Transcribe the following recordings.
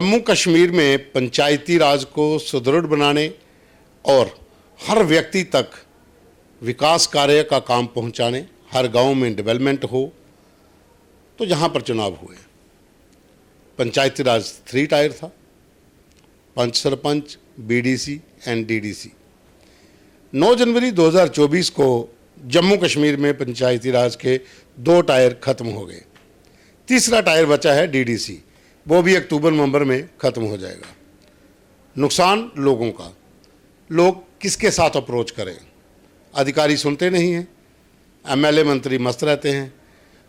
जम्मू कश्मीर में पंचायती राज को सुदृढ़ बनाने और हर व्यक्ति तक विकास कार्य का काम पहुंचाने, हर गांव में डेवलपमेंट हो, तो जहां पर चुनाव हुए पंचायती राज 3 टायर था, पंच सरपंच, बीडीसी एंड डीडीसी। 9 जनवरी 2024 को जम्मू कश्मीर में पंचायती राज के 2 टायर खत्म हो गए। तीसरा टायर बचा है डीडीसी, वो भी अक्टूबर नवंबर में खत्म हो जाएगा। नुकसान लोगों का, लोग किसके साथ अप्रोच करें, अधिकारी सुनते नहीं हैं, एमएलए मंत्री मस्त रहते हैं।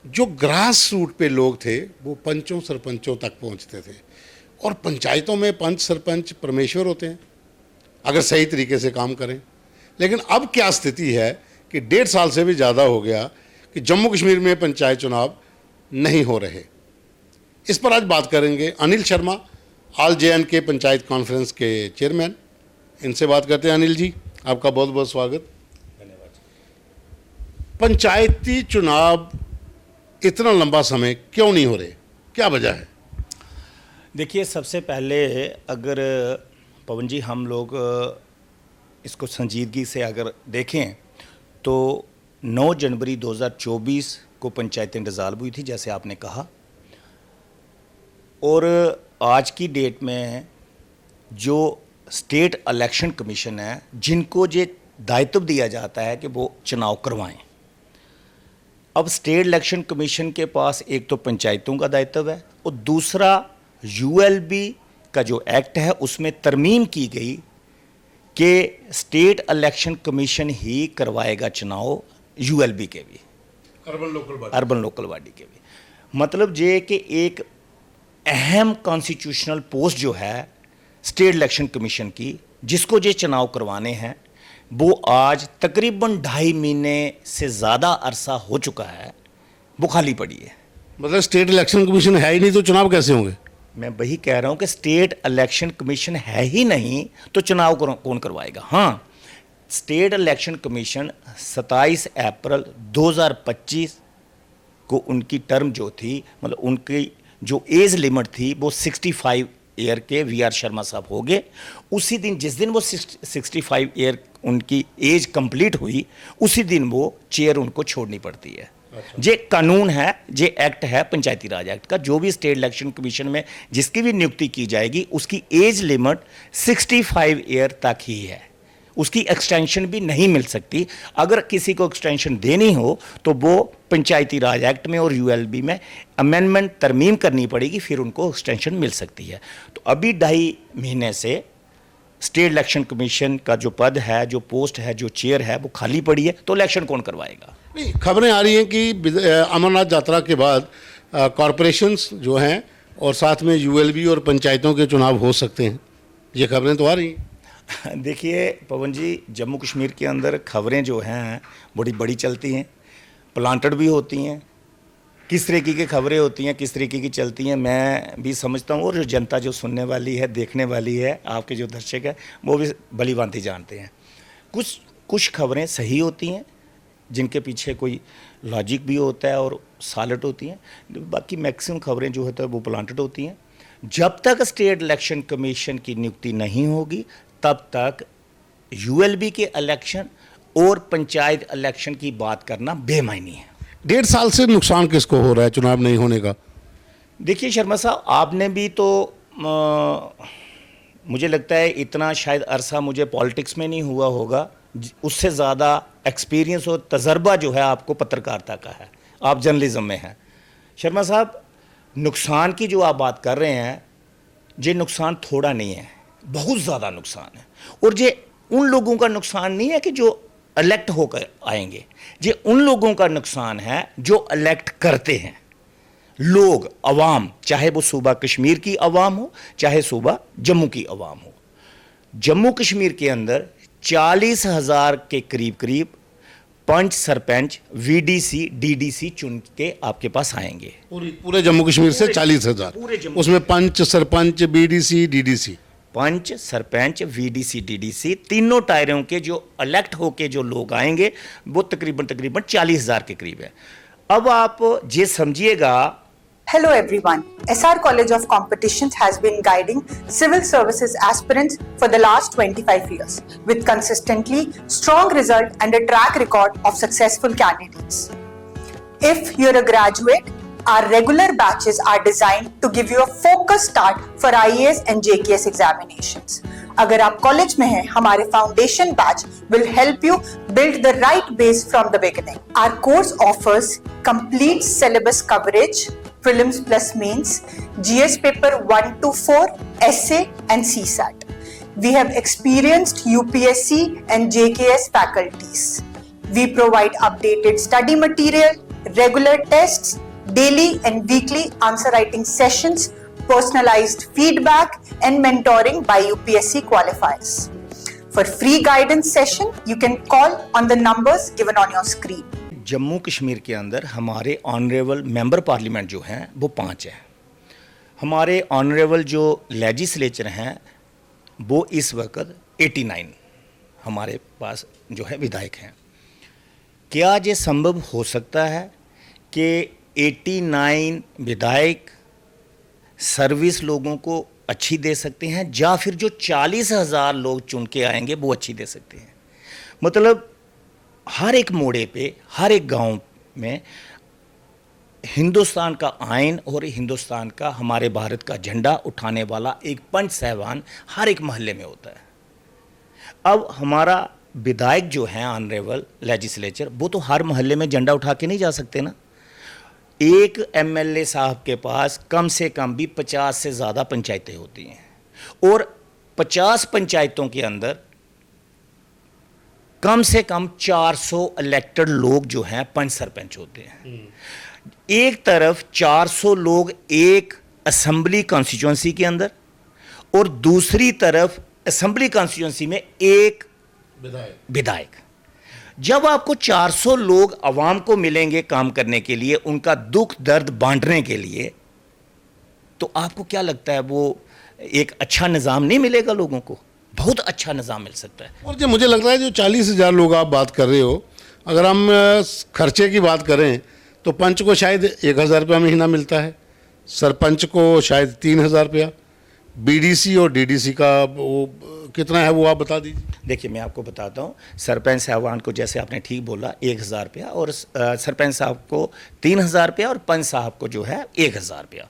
जो ग्रास रूट पे लोग थे वो पंचों सरपंचों तक पहुंचते थे, और पंचायतों में पंच सरपंच परमेश्वर होते हैं अगर सही तरीके से काम करें। लेकिन अब क्या स्थिति है कि 1.5 साल से भी ज़्यादा हो गया कि जम्मू कश्मीर में पंचायत चुनाव नहीं हो रहे। इस पर आज बात करेंगे Anil Sharma, all JNK panchayat conference के चेयरमैन। इनसे बात करते हैं। अनिल जी, आपका बहुत बहुत स्वागत। धन्यवाद। पंचायती चुनाव इतना लंबा समय क्यों नहीं हो रहे, क्या वजह है? देखिए, सबसे पहले अगर पवन जी हम लोग इसको संजीदगी से अगर देखें तो 9 जनवरी 2024 को पंचायतें डिज़ाल्व हुई थी, जैसे आपने कहा, और आज की डेट में जो स्टेट इलेक्शन कमीशन है, जिनको ये दायित्व दिया जाता है कि वो चुनाव करवाएं। अब स्टेट इलेक्शन कमीशन के पास एक तो पंचायतों का दायित्व है, और दूसरा ULB का जो एक्ट है उसमें तरमीम की गई कि स्टेट इलेक्शन कमीशन ही करवाएगा चुनाव ULB के भी, अर्बन लोकल बॉडी के भी। मतलब ये कि एक अहम कॉन्स्टिट्यूशनल पोस्ट जो है स्टेट इलेक्शन कमीशन की, जिसको ये चुनाव करवाने हैं, वो आज तकरीबन 2.5 महीने से ज़्यादा अरसा हो चुका है, वो खाली पड़ी है। मतलब स्टेट इलेक्शन कमीशन है ही नहीं तो चुनाव कैसे होंगे? मैं वही कह रहा हूं कि स्टेट इलेक्शन कमीशन है ही नहीं तो चुनाव कौन करवाएगा। हाँ, स्टेट इलेक्शन कमीशन 27 अप्रैल 2025 को उनकी टर्म जो थी, मतलब उनकी जो एज लिमिट थी वो 65 ईयर के VR शर्मा साहब हो गए। उसी दिन, जिस दिन वो 65 ईयर उनकी एज कंप्लीट हुई, उसी दिन वो चेयर उनको छोड़नी पड़ती है। ये कानून है, ये एक्ट है पंचायती राज एक्ट का। जो भी स्टेट इलेक्शन कमीशन में जिसकी भी नियुक्ति की जाएगी उसकी एज लिमिट 65 ईयर तक ही है, उसकी एक्सटेंशन भी नहीं मिल सकती। अगर किसी को एक्सटेंशन देनी हो तो वो पंचायती राज एक्ट में और ULB में अमेंडमेंट तरमीम करनी पड़ेगी, फिर उनको एक्सटेंशन मिल सकती है। तो अभी 2.5 महीने से स्टेट इलेक्शन कमीशन का जो पद है, जो पोस्ट है, जो चेयर है, वो खाली पड़ी है, तो इलेक्शन कौन करवाएगा? नहीं, खबरें आ रही हैं कि अमरनाथ यात्रा के बाद कॉरपोरेशंस जो हैं और साथ में ULB और पंचायतों के चुनाव हो सकते हैं, ये खबरें तो आ रही हैं। देखिए पवन जी, जम्मू कश्मीर के अंदर खबरें जो हैं बड़ी बड़ी चलती हैं, प्लांटेड भी होती हैं, किस तरीके की खबरें होती हैं, किस तरीके की चलती हैं, मैं भी समझता हूँ, और जो जनता जो सुनने वाली है, देखने वाली है, आपके जो दर्शक हैं, वो भी भली भांति जानते हैं। कुछ खबरें सही होती हैं जिनके पीछे कोई लॉजिक भी होता है और सॉलिड होती हैं, बाकी मैक्सिमम खबरें जो होता है वो प्लांटेड होती हैं। जब तक स्टेट इलेक्शन कमीशन की नियुक्ति नहीं होगी तब तक ULB के इलेक्शन और पंचायत इलेक्शन की बात करना बेमायनी है। 1.5 साल से नुकसान किसको हो रहा है चुनाव नहीं होने का? देखिए शर्मा साहब, आपने भी तो मुझे लगता है इतना शायद अरसा मुझे पॉलिटिक्स में नहीं हुआ होगा, उससे ज़्यादा एक्सपीरियंस और तजर्बा जो है आपको पत्रकारिता का है, आप जर्नलिज्म में हैं। शर्मा साहब, नुकसान की जो आप बात कर रहे हैं, ये नुकसान थोड़ा नहीं है, बहुत ज़्यादा नुकसान है। और ये उन लोगों का नुकसान नहीं है कि जो इलेक्ट होकर आएंगे, ये उन लोगों का नुकसान है जो इलेक्ट करते हैं। लोग, अवाम, चाहे वो सूबा कश्मीर की अवाम हो, चाहे सूबा जम्मू की अवाम हो। जम्मू कश्मीर के अंदर 40,000 के करीब पंच सरपंच VDC DDC चुन के आपके पास आएंगे। पूरे जम्मू कश्मीर से 40,000, उसमें पंच सरपंच BDC DDC, पंच सरपंच VDC DDC तीनों टायरों के जो इलेक्ट होके जो लोग आएंगे वो तकरीबन 40,000 के करीब है। अब आप ये समझिएगा Hello everyone. SR College of Competitions has been guiding civil services aspirants for the last 25 years with consistently strong result and a track record of successful candidates. If you're a graduate, our regular batches are designed to give you a focused start for IAS and JKS examinations. अगर आप college में हैं, हमारे foundation batch will help you build the right base from the beginning. Our course offers complete syllabus coverage, prelims plus mains, GS paper 1 to 4, essay and CSAT. We have experienced UPSC and JKS faculties. We provide updated study material, regular tests, daily and weekly answer writing sessions, personalized feedback and mentoring by UPSC qualifiers. For free guidance session, you can call on the numbers given on your screen. Jammu Kashmir के अंदर हमारे honourable member parliament जो हैं वो 5 हैं। हमारे honourable जो legislature हैं वो इस वक्त 89 हमारे पास जो है विधायक हैं। क्या ये संभव हो सकता है कि 89 विधायक सर्विस लोगों को अच्छी दे सकते हैं, या फिर जो 40,000 लोग चुन के आएंगे वो अच्छी दे सकते हैं? मतलब हर एक मोड़े पे, हर एक गांव में हिंदुस्तान का आइन और हिंदुस्तान का, हमारे भारत का झंडा उठाने वाला एक पंच साहिबान हर एक मोहल्ले में होता है। अब हमारा विधायक जो है ऑनरेबल लेजिस्लेचर, वो तो हर मोहल्ले में झंडा उठा के नहीं जा सकते ना। एक एमएलए साहब के पास कम से कम भी 50 से ज़्यादा पंचायतें होती हैं और 50 पंचायतों के अंदर कम से कम 400 इलेक्टेड लोग जो हैं पंच सरपंच होते हैं। एक तरफ 400 लोग एक असेंबली कॉन्स्टिट्यूंसी के अंदर और दूसरी तरफ असेंबली कॉन्स्टिट्यूंसी में एक विधायक। जब आपको 400 लोग आवाम को मिलेंगे काम करने के लिए, उनका दुख दर्द बांटने के लिए, तो आपको क्या लगता है वो एक अच्छा निज़ाम नहीं मिलेगा लोगों को? बहुत अच्छा निज़ाम मिल सकता है। और जो मुझे लग रहा है जो 40,000 लोग आप बात कर रहे हो, अगर हम खर्चे की बात करें तो पंच को शायद 1,000 रुपया महीना मिलता है, सरपंच को शायद 3,000 रुपया, बीडीसी और डीडीसी का वो कितना है वो आप बता दीजिए। देखिए मैं आपको बताता हूँ, सरपंच साहबान को जैसे आपने ठीक बोला 1,000 रुपया, और सरपंच साहब को 3,000 रुपया और पंच साहब को जो है 1,000 रुपया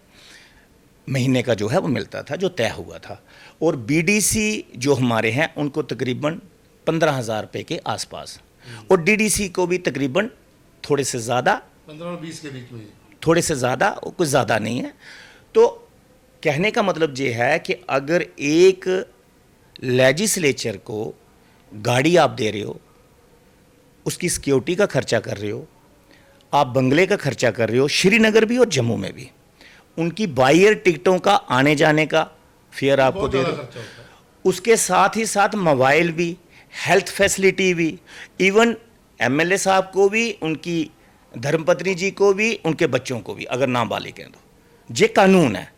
महीने का जो है वो मिलता था, जो तय हुआ था। और बीडीसी जो हमारे हैं उनको तकरीबन 15,000 रुपये के आसपास, और डीडीसी को भी तकरीबन थोड़े से ज़्यादा, 15 और 20 के बीच में, थोड़े से ज़्यादा, कुछ ज़्यादा नहीं है। तो कहने का मतलब ये है कि अगर एक लेजिस्लेचर को गाड़ी आप दे रहे हो, उसकी सिक्योरिटी का खर्चा कर रहे हो, आप बंगले का खर्चा कर रहे हो, श्रीनगर भी और जम्मू में भी, उनकी बाई एयर टिकटों का आने जाने का फेयर आपको दे रहे हो, उसके साथ ही साथ मोबाइल भी, हेल्थ फैसिलिटी भी, इवन एमएलए साहब को भी, उनकी धर्मपत्नी जी को भी, उनके बच्चों को भी, अगर नाबालिग हैं तो ये कानून है।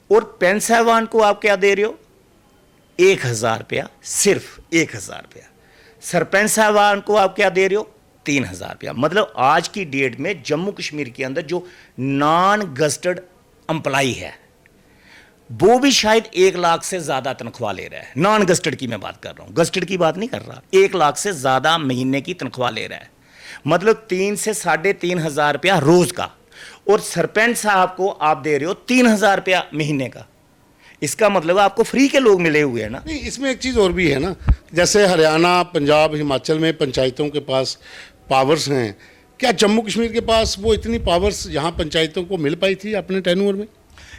और पेन साहबान को आप क्या दे रहे हो? 1,000 रुपया, सिर्फ 1,000 रुपया। सरपंच साहबान को आप क्या दे रहे हो? 3,000 रुपया। मतलब आज की डेट में जम्मू कश्मीर के अंदर जो नॉन गस्टेड एम्प्लॉई है वो भी शायद 1 लाख से ज़्यादा तनख्वाह ले रहा है। नॉन गस्टेड की मैं बात कर रहा हूँ, गस्टेड की बात नहीं कर रहा। 1 लाख से ज़्यादा महीने की तनख्वाह ले रहा है, मतलब 3 से 3,500 रुपया रोज़ का। और सरपंच साहब को आप दे रहे हो 3,000 रुपया महीने का। इसका मतलब आपको फ्री के लोग मिले हुए हैं ना। नहीं, इसमें एक चीज़ और भी है ना, जैसे हरियाणा, पंजाब, हिमाचल में पंचायतों के पास पावर्स हैं, क्या जम्मू कश्मीर के पास वो इतनी पावर्स यहाँ पंचायतों को मिल पाई थी अपने टेन्योर में?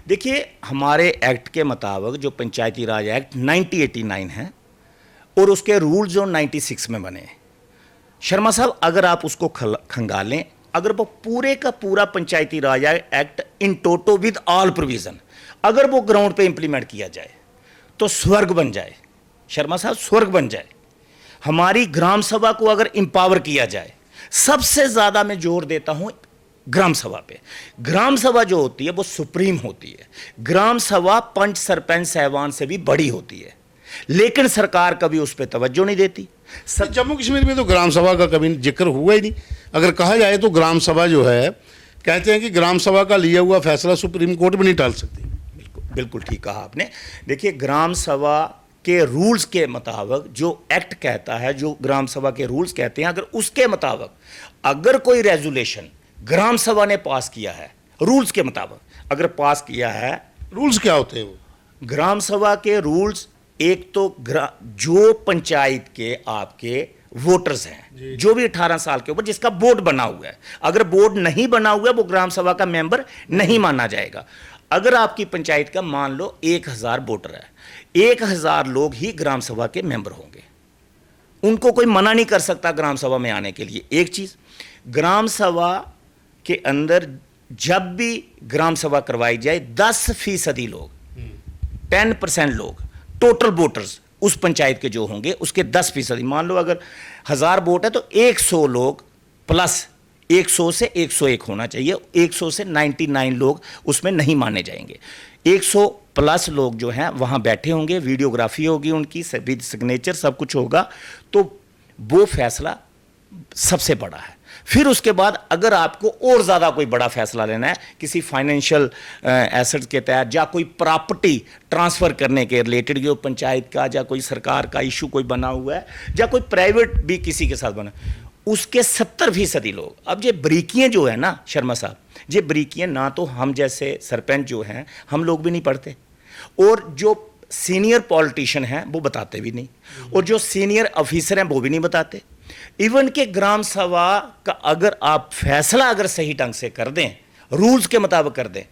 देखिए हमारे एक्ट के मुताबिक जो पंचायती राज एक्ट 1989 है और उसके रूल जो 96 में बने। शर्मा साहब अगर आप उसको खंगालें, अगर वो पूरे का पूरा Panchayati Raj act in toto with all provision अगर वो ग्राउंड पे इंप्लीमेंट किया जाए तो स्वर्ग बन जाए। शर्मा साहब स्वर्ग बन जाए। हमारी ग्राम सभा को अगर इंपावर किया जाए, सबसे ज़्यादा मैं जोर देता हूँ ग्राम सभा पे। ग्राम सभा जो होती है वो सुप्रीम होती है। ग्राम सभा पंच सरपंच साहिबान से भी बड़ी होती है, लेकिन सरकार कभी उस पर तवज्जो नहीं देती। जम्मू कश्मीर में तो ग्राम सभा का कभी जिक्र हुआ ही नहीं। अगर कहा जाए तो ग्राम सभा जो है कहते हैं कि ग्राम सभा का लिया हुआ फैसला सुप्रीम कोर्ट भी नहीं टाल सकती। बिल्कुल ठीक कहा आपने। देखिए, ग्राम सभा के रूल्स के मुताबिक जो एक्ट कहता है, जो ग्राम सभा के रूल्स कहते हैं, अगर उसके मुताबिक अगर कोई रेजोल्यूशन ग्राम सभा ने पास किया है, रूल्स के मुताबिक अगर पास किया है, रूल्स क्या होते हैं वो? ग्राम सभा के रूल्स, एक तो जो पंचायत के आपके वोटर्स हैं, जो भी 18 साल के ऊपर जिसका बोर्ड बना हुआ है, अगर बोर्ड नहीं बना हुआ है वो ग्राम सभा का मेंबर नहीं माना जाएगा। अगर आपकी पंचायत का मान लो 1000 वोटर है, 1000 लोग ही ग्राम सभा के मेंबर होंगे, उनको कोई मना नहीं कर सकता ग्राम सभा में आने के लिए। एक चीज, ग्राम सभा के अंदर जब भी ग्राम सभा करवाई जाए 10% लोग, 10% लोग टोटल वोटर्स उस पंचायत के जो होंगे उसके 10%, मान लो अगर 1000 वोट है तो 100 लोग प्लस 100 से 101 होना चाहिए, 100 से 99 लोग उसमें नहीं माने जाएंगे। 100 प्लस लोग जो हैं वहाँ बैठे होंगे, वीडियोग्राफी होगी उनकी, सभी सिग्नेचर सब कुछ होगा, तो वो फैसला सबसे बड़ा है। फिर उसके बाद अगर आपको और ज़्यादा कोई बड़ा फैसला लेना है किसी फाइनेंशियल एसेट्स के तहत, या कोई प्रॉपर्टी ट्रांसफ़र करने के रिलेटेड, जो पंचायत का या कोई सरकार का इशू कोई बना हुआ है, या कोई प्राइवेट भी किसी के साथ बना, उसके 70% लोग। अब ये बरीकियाँ जो है ना शर्मा साहब, ये बरीकियाँ ना तो हम जैसे सरपंच जो हैं हम लोग भी नहीं पढ़ते, और जो सीनियर पॉलिटिशियन हैं वो बताते भी नहीं, और जो सीनियर ऑफिसर हैं वो भी नहीं बताते। इवन के ग्राम सभा का अगर आप फैसला अगर सही ढंग से कर दें, रूल्स के मुताबिक कर दें,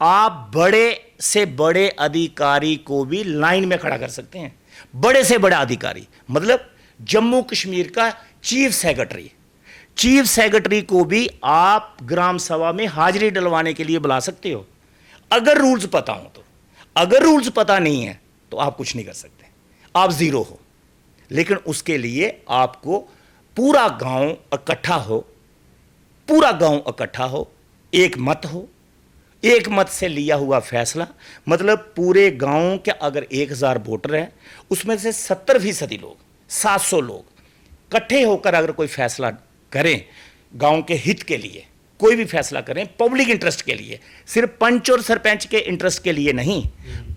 आप बड़े से बड़े अधिकारी को भी लाइन में खड़ा कर सकते हैं। बड़े से बड़ा अधिकारी मतलब जम्मू कश्मीर का चीफ सेक्रेटरी को भी आप ग्राम सभा में हाजिरी डलवाने के लिए बुला सकते हो, अगर रूल्स पता हो तो। अगर रूल्स पता नहीं है तो आप कुछ नहीं कर सकते, आप जीरो हो। लेकिन उसके लिए आपको पूरा गांव इकट्ठा हो, एक मत हो, एक मत से लिया हुआ फैसला, मतलब पूरे गांव के अगर 1000 वोटर हैं उसमें से 70% लोग, 700 लोग इकट्ठे होकर अगर कोई फैसला करें गांव के हित के लिए, कोई भी फैसला करें पब्लिक इंटरेस्ट के लिए, सिर्फ पंच और सरपंच के इंटरेस्ट के लिए नहीं,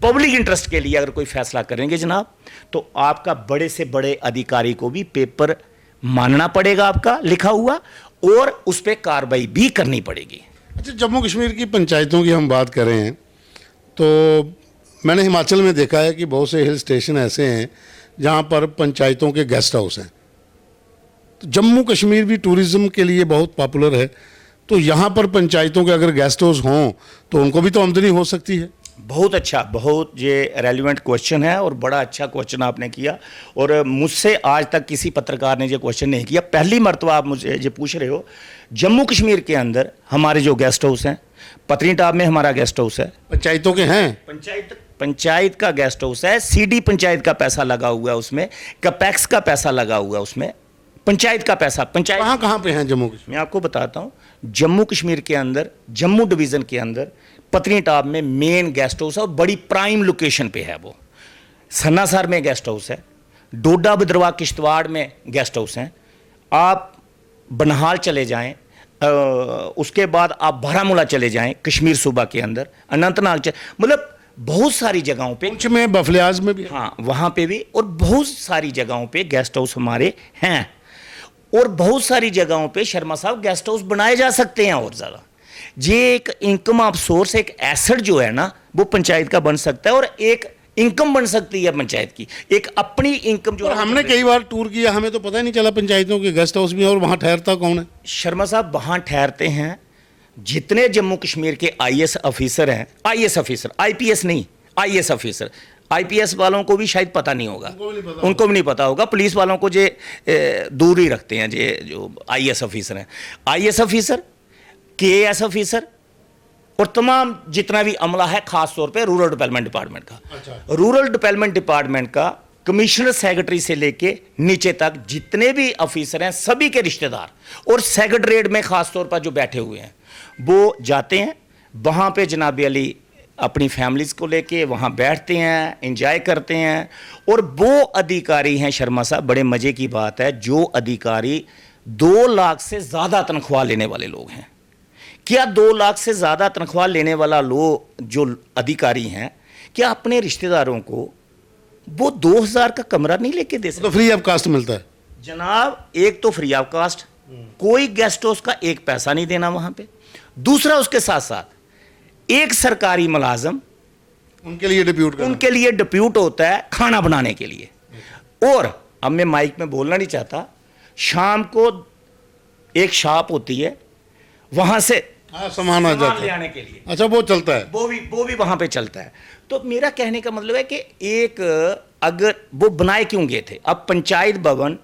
पब्लिक इंटरेस्ट के लिए अगर कोई फैसला करेंगे जनाब, तो आपका बड़े से बड़े अधिकारी को भी पेपर मानना पड़ेगा आपका लिखा हुआ, और उस पर कार्रवाई भी करनी पड़ेगी। अच्छा, जम्मू कश्मीर की पंचायतों की हम बात करें तो मैंने हिमाचल में देखा है कि बहुत से हिल स्टेशन ऐसे हैं जहाँ पर पंचायतों के गेस्ट हाउस हैं। तो जम्मू कश्मीर भी टूरिज़्म के लिए बहुत पॉपुलर है, तो यहाँ पर पंचायतों के अगर गेस्ट हाउस हों तो उनको भी तो आमदनी हो सकती है। बहुत अच्छा, बहुत ये रेलिवेंट क्वेश्चन है और बड़ा अच्छा क्वेश्चन आपने किया, और मुझसे आज तक किसी पत्रकार ने ये क्वेश्चन नहीं किया, पहली मर्तबा आप मुझे ये पूछ रहे हो। जम्मू कश्मीर के अंदर हमारे जो गेस्ट हाउस हैं, पत्नीटाप में हमारा गेस्ट हाउस है, पंचायतों के हैं, पंचायत का गेस्ट हाउस है, सीडी पंचायत का पैसा लगा हुआ है उसमें, कैपेक्स का पैसा लगा हुआ है उसमें, पंचायत का पैसा। पंचायत कहाँ पे हैं जम्मू कश्मीर? मैं आपको बताता हूँ, जम्मू कश्मीर के अंदर, जम्मू डिवीज़न के अंदर पत्नीटाप में मेन गेस्ट हाउस है, और बड़ी प्राइम लोकेशन पे है वो। सन्नासर में गेस्ट हाउस है, डोडा बदरवा किश्तवाड़ में गेस्ट हाउस हैं, आप बनहाल चले जाएं, उसके बाद आप बारामूला चले जाएं कश्मीर सूबा के अंदर, अनंतनाग मतलब बहुत सारी जगहों पे, पुंछ में, बफलियाज में भी, हाँ वहाँ पे भी, और बहुत सारी जगहों पे गेस्ट हाउस हमारे हैं, और बहुत सारी जगहों पे शर्मा साहब गेस्ट हाउस बनाए जा सकते हैं और ज़्यादा। ये एक इनकम ऑफ सोर्स, एक एसेट जो है ना वो पंचायत का बन सकता है, और एक इनकम बन सकती है पंचायत की, एक अपनी इनकम जो। और हमने कई बार टूर किया, हमें तो पता ही नहीं चला पंचायतों के गेस्ट हाउस में, और वहाँ ठहरता कौन है? शर्मा साहब, वहाँ ठहरते हैं जितने जम्मू कश्मीर के आईएएस ऑफिसर हैं, आईएएस ऑफिसर, आईपीएस नहीं, आईएएस ऑफिसर। आईपीएस वालों को भी शायद पता नहीं होगा, उनको भी नहीं पता होगा, पुलिस वालों को जे दूर ही रखते हैं जे जो आईएएस ऑफिसर हैं, आईएएस ऑफिसर, केएएस ऑफिसर, और तमाम जितना भी अमला है, खास तौर पे रूरल डेवलपमेंट डिपार्टमेंट का। अच्छा। रूरल डेवलपमेंट डिपार्टमेंट का कमिश्नर सेक्रेटरी से लेके नीचे तक जितने भी ऑफिसर हैं, सभी के रिश्तेदार, और सेक्रेटरीट में खास तौर पर जो बैठे हुए हैं वो जाते हैं वहाँ पे, जनाब अली अपनी फैमिलीज़ को लेके वहाँ बैठते हैं, एंजॉय करते हैं। और वो अधिकारी हैं शर्मा साहब, बड़े मज़े की बात है, जो अधिकारी 2 लाख से ज़्यादा तनख्वाह लेने वाले लोग हैं, क्या 2 लाख से ज़्यादा तनख्वाह लेने वाला लोग जो अधिकारी हैं, क्या अपने रिश्तेदारों को वो 2000 का कमरा नहीं लेके दे सकते? तो फ्री ऑफ कास्ट मिलता है। जनाब, एक तो फ्री ऑफ कास्ट, कोई गेस्ट हाउस का एक पैसा नहीं देना वहां पे। दूसरा, उसके साथ साथ एक सरकारी मुलाजम उनके लिए डिप्यूट होता है खाना बनाने के लिए। और अब मैं माइक में बोलना नहीं चाहता, शाम को एक शॉप होती है, वहां से सामान आ जाता ले है। आने के लिए, अच्छा, वो चलता है, वो भी वहां पे चलता है। तो मेरा कहने का मतलब है कि एक, अगर वो बनाए क्यों गए थे? अब पंचायत भवन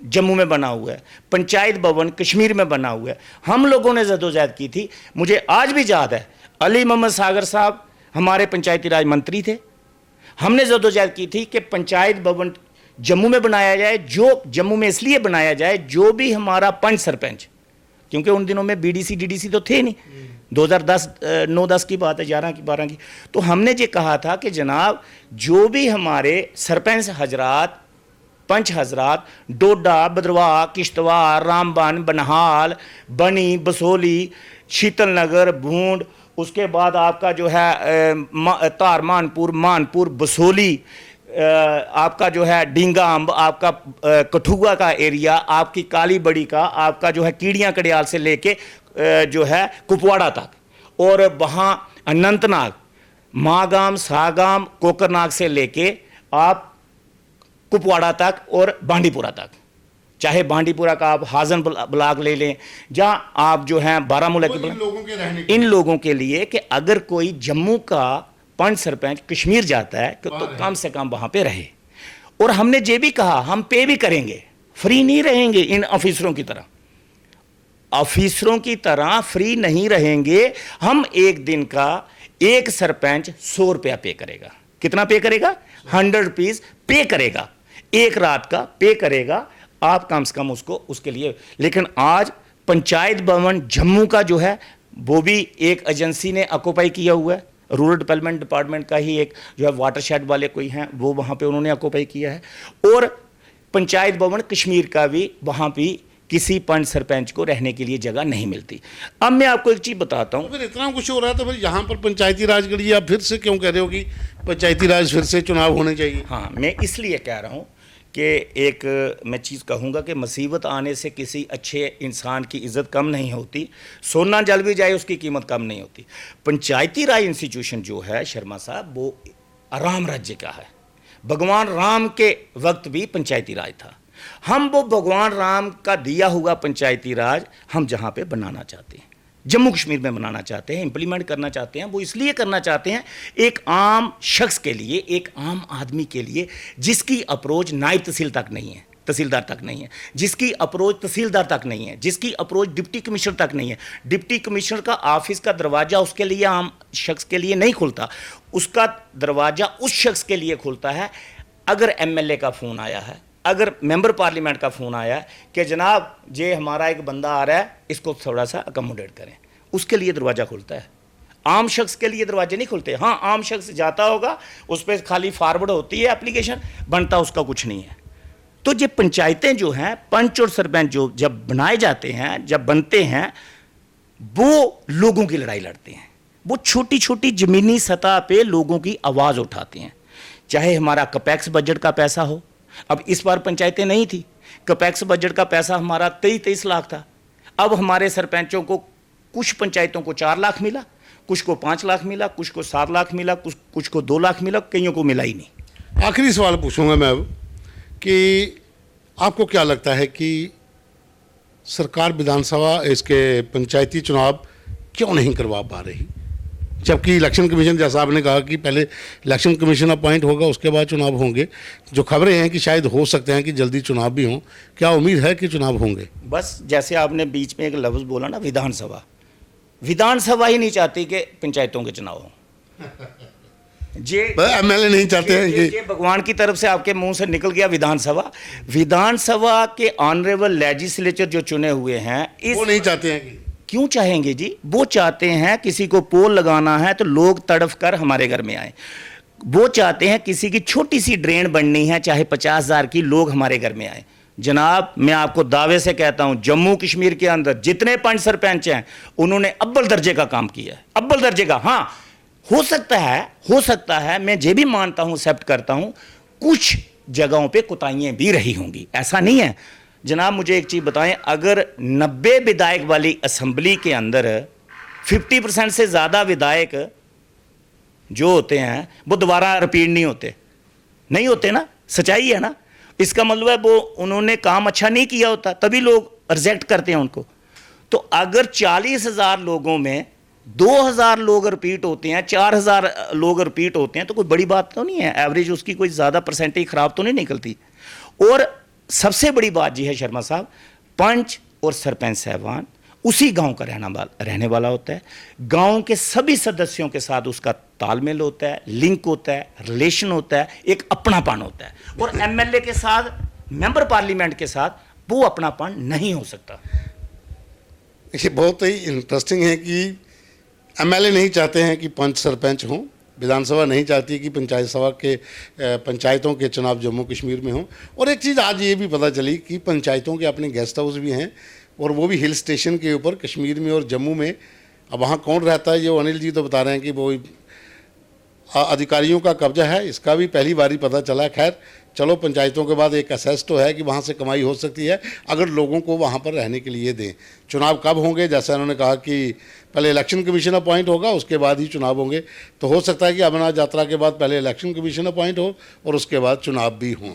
जम्मू में बना हुआ है, पंचायत भवन कश्मीर में बना हुआ है। हम लोगों ने जदोजहद की थी, मुझे आज भी याद है, अली मोहम्मद सागर साहब हमारे पंचायती राज मंत्री थे। हमने जदोजहद की थी कि पंचायत भवन जम्मू में बनाया जाए, जो जम्मू में इसलिए बनाया जाए, जो भी हमारा पंच सरपंच, क्योंकि उन दिनों में बीडीसी डीडीसी तो थे नहीं, 2009-10 की बात है, 11 की 12 की। तो हमने ये कहा था कि जनाब, जो भी हमारे सरपंच हजरात, पंच हजरात डोडा, भद्रवाह, किश्तवाड़, रामबन, बनहाल, बनी, बसोली, शीतल नगर, भूंड, उसके बाद आपका जो है तार मानपुर, बसोली, आपका जो है डींगा अम्ब, आपका कठुआ का एरिया, आपकी काली बड़ी का, आपका जो है कीड़ियाँ कड़ियाल से लेके जो है कुपवाड़ा तक, और वहाँ अनंतनाग, मागाम, सागाम, कोकरनाग से लेके आप कुपवाड़ा तक और बांडीपुरा तक, चाहे बांडीपुरा का आप हाजन ब्लॉक ले लें, जहाँ आप जो हैं बारामूला के इन लोगों के लिए कि अगर कोई जम्मू का पंच सरपंच कश्मीर जाता है तो कम से कम वहां पे रहे। और हमने ये भी कहा, हम पे भी करेंगे, फ्री नहीं रहेंगे इन ऑफिसरों की तरह। ऑफिसरों की तरह फ्री नहीं रहेंगे हम। एक दिन का एक सरपंच 100 रुपया पे करेगा। कितना पे करेगा? 100 रुपीज पे करेगा। एक रात का पे करेगा आप, कम से कम उसको उसके लिए। लेकिन आज पंचायत भवन जम्मू का जो है वो भी एक एजेंसी ने ऑक्यूपाई किया हुआ है, रूरल डेवलपमेंट डिपार्टमेंट का ही एक जो है वाटरशेड वाले कोई हैं, वो वहाँ पे उन्होंने ऑक्यूपाई किया है। और पंचायत भवन कश्मीर का भी, वहाँ भी किसी पंच सरपंच को रहने के लिए जगह नहीं मिलती। अब मैं आपको एक चीज़ बताता हूँ। फिर इतना कुछ हो रहा था, फिर यहाँ पर पंचायती राज के लिए आप फिर से क्यों कह रहे हो कि पंचायती राज फिर से चुनाव होने चाहिए? हाँ, मैं इसलिए कह रहा हूँ कि एक मैं चीज़ कहूँगा कि मुसीबत आने से किसी अच्छे इंसान की इज़्ज़त कम नहीं होती, सोना जल भी जाए उसकी कीमत कम नहीं होती। पंचायती राज इंस्टीट्यूशन जो है शर्मा साहब, वो राम राज्य का है। भगवान राम के वक्त भी पंचायती राज था। हम वो भगवान राम का दिया हुआ पंचायती राज हम जहाँ पे बनाना चाहते हैं, जम्मू कश्मीर में बनाना चाहते हैं, इंप्लीमेंट करना चाहते हैं, वो इसलिए करना चाहते हैं एक आम शख्स के लिए, एक आम आदमी के लिए जिसकी अप्रोच नायब तहसील तक नहीं है, तहसीलदार तक नहीं है, जिसकी अप्रोच तहसीलदार तक नहीं है, जिसकी अप्रोच डिप्टी कमिश्नर तक नहीं है। डिप्टी कमिश्नर का ऑफिस का दरवाज़ा उसके लिए, आम शख्स के लिए नहीं खुलता, उसका दरवाज़ा उस शख्स के लिए खुलता है अगर एमएलए का फ़ोन आया है, अगर मेंबर पार्लियामेंट का फ़ोन आया है कि जनाब ये हमारा एक बंदा आ रहा है, इसको थोड़ा सा अकोमोडेट करें, उसके लिए दरवाज़ा खुलता है। आम शख्स के लिए दरवाजे नहीं खुलते। हाँ, आम शख्स जाता होगा, उस पर खाली फॉरवर्ड होती है एप्लीकेशन, बनता उसका कुछ नहीं है। तो ये पंचायतें जो हैं, पंच और सरपंच जो जब बनाए जाते हैं, जब बनते हैं, वो लोगों की लड़ाई लड़ते हैं, वो छोटी छोटी ज़मीनी सतह पे लोगों की आवाज़ उठाते हैं। चाहे हमारा कपैक्स बजट का पैसा हो, अब इस बार पंचायतें नहीं थी, कपैक्स बजट का पैसा हमारा 23 लाख था। अब हमारे सरपंचों को, कुछ पंचायतों को 4 लाख मिला, कुछ को 5 लाख मिला, कुछ को 7 लाख मिला, कुछ को 2 लाख मिला, कईयों को मिला ही नहीं। आखिरी सवाल पूछूंगा मैं अब कि आपको क्या लगता है कि सरकार विधानसभा, इसके पंचायती चुनाव क्यों नहीं करवा पा रही, जबकि इलेक्शन कमीशन, जैसा आपने कहा कि पहले इलेक्शन कमीशन अपॉइंट होगा उसके बाद चुनाव होंगे, जो खबरें हैं कि शायद हो सकते हैं कि जल्दी चुनाव भी हों, क्या उम्मीद है कि चुनाव होंगे? बस जैसे आपने बीच में एक लफ्ज़ बोला ना, विधानसभा, विधानसभा ही नहीं चाहती कि पंचायतों के चुनाव हों। जे एमएलए नहीं चाहते हैं कि ये भगवान की तरफ से आपके मुंह से निकल गया विधानसभा। विधानसभा के ऑनरेबल लेजिस्लेचर जो चुने हुए हैं, वो नहीं चाहते हैं कि क्यों चाहेंगे जी? वो चाहते हैं किसी को पोल लगाना है तो लोग तड़फ कर हमारे घर में आए। वो चाहते हैं किसी की छोटी सी ड्रेन बननी है, चाहे 50,000 की, लोग हमारे घर में आए। जनाब मैं आपको दावे से कहता हूं, जम्मू कश्मीर के अंदर जितने पंच सरपंच हैं उन्होंने अव्वल दर्जे का काम किया है, अव्वल दर्जे का। हाँ, हो सकता है, मैं ये भी मानता हूं, एक्सेप्ट करता हूं, कुछ जगहों पे कोताहियां भी रही होंगी, ऐसा नहीं है। जनाब मुझे एक चीज बताएं, अगर 90 विधायक वाली असेंबली के अंदर 50% से ज्यादा विधायक जो होते हैं वो दोबारा रिपीट नहीं होते ना, सच्चाई है ना। इसका मतलब है वो उन्होंने काम अच्छा नहीं किया होता, तभी लोग रिजेक्ट करते हैं उनको। तो अगर 40,000 लोगों में 2,000 लोग रिपीट होते हैं, 4,000 लोग रिपीट होते हैं, तो कोई बड़ी बात तो नहीं है, एवरेज उसकी कोई ज़्यादा परसेंटेज ख़राब तो नहीं निकलती। और सबसे बड़ी बात ये है शर्मा साहब, पंच और सरपंच साहबान उसी गांव का रहने वाला होता है, गांव के सभी सदस्यों के साथ उसका तालमेल होता है, लिंक होता है, रिलेशन होता है, एक अपनापन होता है। और एमएलए के साथ, मेंबर पार्लियामेंट के साथ वो अपनापन नहीं हो सकता। ये बहुत ही इंटरेस्टिंग है कि एमएलए नहीं चाहते हैं कि पंच सरपंच हों, विधानसभा नहीं चाहती कि पंचायत सभा के पंचायतों के चुनाव जम्मू कश्मीर में हों। और एक चीज़ आज ये भी पता चली कि पंचायतों के अपने गेस्ट हाउस भी हैं, और वो भी हिल स्टेशन के ऊपर, कश्मीर में और जम्मू में। अब वहाँ कौन रहता है, ये अनिल जी तो बता रहे हैं कि वो अधिकारियों का कब्जा है, इसका भी पहली बारी पता चला। खैर चलो, पंचायतों के बाद एक असेस तो है कि वहाँ से कमाई हो सकती है अगर लोगों को वहाँ पर रहने के लिए दें। चुनाव कब होंगे, जैसा उन्होंने कहा कि पहले इलेक्शन कमीशन अपॉइंट होगा, उसके बाद ही चुनाव होंगे। तो हो सकता है कि अमरनाथ यात्रा के बाद पहले इलेक्शन कमीशन अपॉइंट हो और उसके बाद चुनाव भी हों।